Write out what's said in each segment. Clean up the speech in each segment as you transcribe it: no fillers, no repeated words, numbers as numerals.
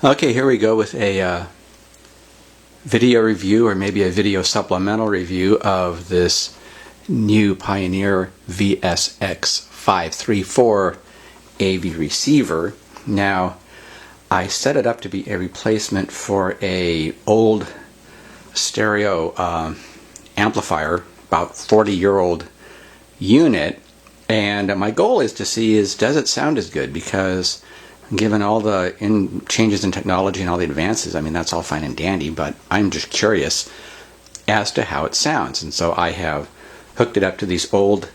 Okay, here we go with a video review, or maybe a video supplemental review of this new Pioneer VSX 534 AV receiver. Now, I set it up to be a replacement for a old stereo amplifier, about 40-year-old unit, and my goal is to see does it sound as good, because given all the changes in technology and all the advances, I mean, that's all fine and dandy, but I'm just curious as to how it sounds. And so I have hooked it up to these old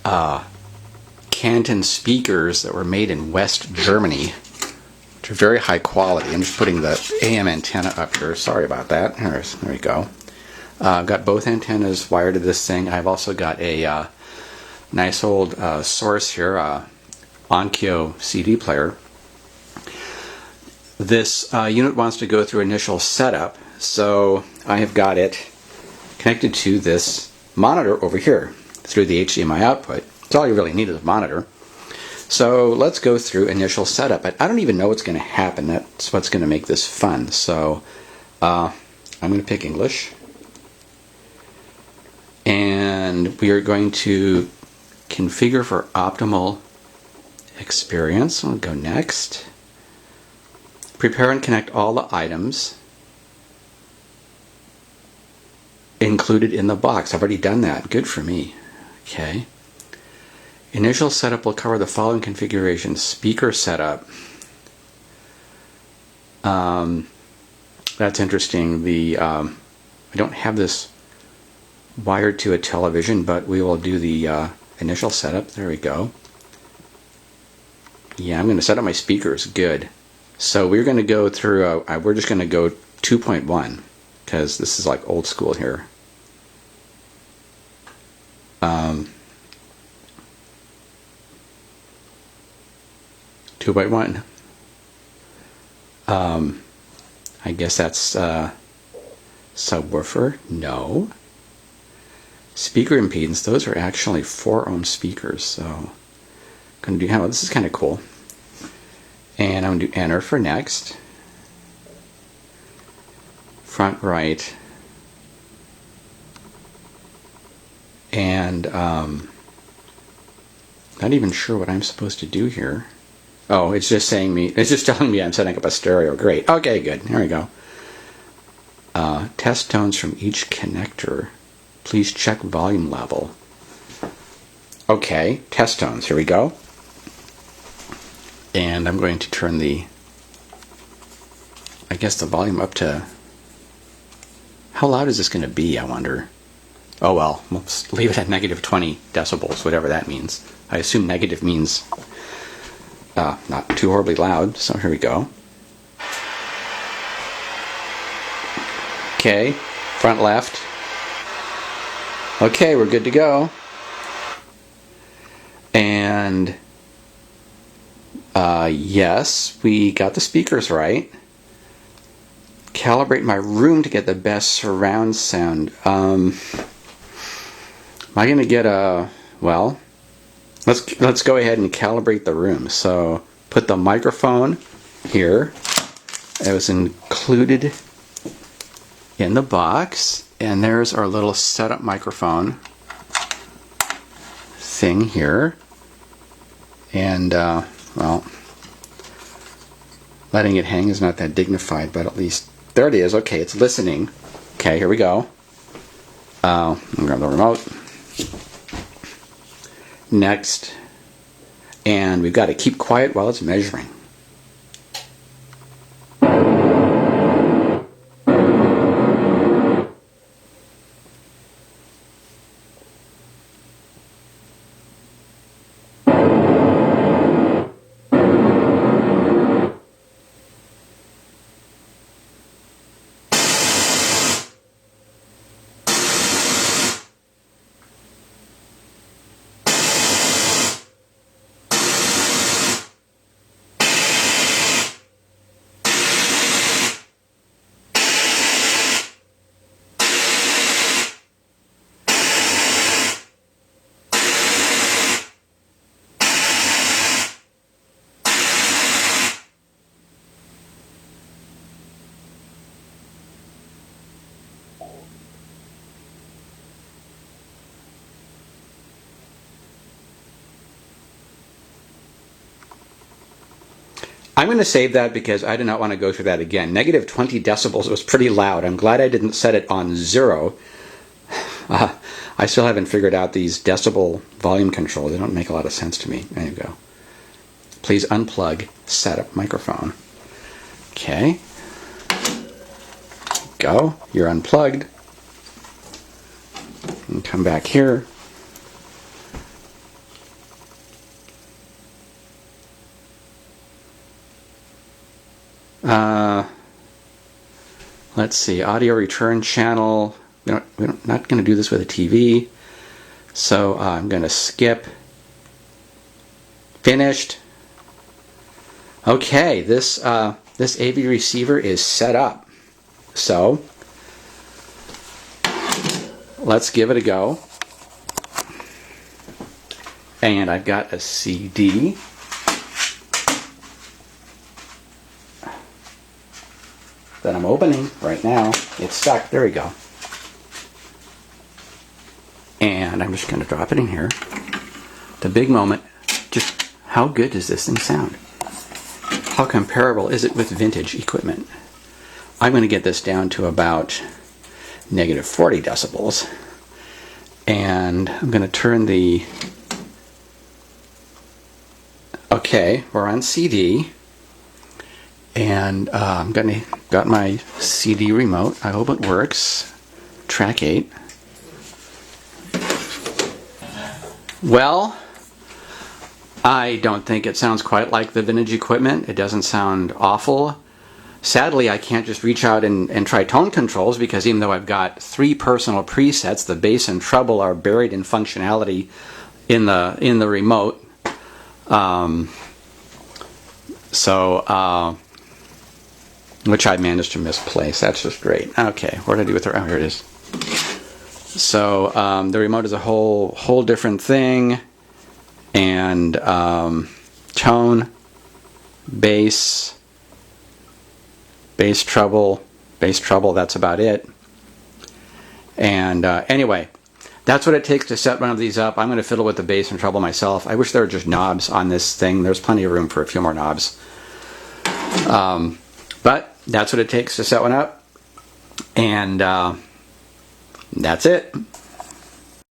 Canton speakers that were made in West Germany, which are very high quality. I'm just putting the AM antenna up here. Sorry about that. There we go. I've got both antennas wired to this thing. I've also got a nice old source here, Onkyo CD player. This unit wants to go through initial setup, so I have got it connected to this monitor over here through the HDMI output. That's all you really need is a monitor. So let's go through initial setup. I don't even know what's going to happen. That's what's going to make this fun. So I'm going to pick English, and we are going to configure for optimal experience. I'll go next. Prepare and connect all the items included in the box. I've already done that. Good for me. Okay. Initial setup will cover the following configurations. Speaker setup. That's interesting. I don't have this wired to a television, but we will do the initial setup. There we go. Yeah, I'm going to set up my speakers. Good. So we're going to go through, we're just going to go 2.1, because this is like old school here. 2.1. I guess that's subwoofer. No. Speaker impedance, those are actually 4 ohm speakers, so I'm going to do, this is kind of cool. And I'm going to do enter for next. Front right. And not even sure what I'm supposed to do here. Oh, it's just telling me I'm setting up a stereo. Great. Okay, good. Here we go. Test tones from each connector. Please check volume level. Okay, test tones. Here we go. And I'm going to turn the volume up to, how loud is this going to be, I wonder? Oh well, let's leave it at negative 20 decibels, whatever that means. I assume negative means not too horribly loud, so here we go. Okay, front left. Okay, we're good to go. And yes, we got the speakers right. Calibrate my room to get the best surround sound. Am I going to get well, let's go ahead and calibrate the room. So put the microphone here. It was included in the box, and there's our little setup microphone thing here. And well, letting it hang is not that dignified, but at least there it is. Okay, it's listening. Okay, here we go. I'm going to grab the remote. Next. And we've got to keep quiet while it's measuring. I'm going to save that because I do not want to go through that again. Negative 20 decibels was pretty loud. I'm glad I didn't set it on 0. I still haven't figured out these decibel volume controls. They don't make a lot of sense to me. There you go. Please unplug setup microphone. Okay. Go. You're unplugged. And come back here. Let's see, audio return channel. We're not going to do this with a TV, so I'm going to skip. Finished. Okay, this AV receiver is set up. So let's give it a go. And I've got a CD. That I'm opening right now. It's stuck. There we go. And I'm just going to drop it in here. The big moment. Just how good does this thing sound? How comparable is it with vintage equipment? I'm going to get this down to about negative 40 decibels. And I'm going to turn the... Okay, we're on CD. And I'm got my CD remote. I hope it works. Track 8. Well, I don't think it sounds quite like the vintage equipment. It doesn't sound awful. Sadly, I can't just reach out and try tone controls because even though I've got 3 personal presets, the bass and treble are buried in functionality in the remote. Which I managed to misplace. That's just great. Okay, what did I do with her? Oh, here it is. So the remote is a whole different thing, and tone, bass, treble. That's about it. And anyway, that's what it takes to set one of these up. I'm going to fiddle with the bass and treble myself. I wish there were just knobs on this thing. There's plenty of room for a few more knobs. But that's what it takes to set one up. And that's it.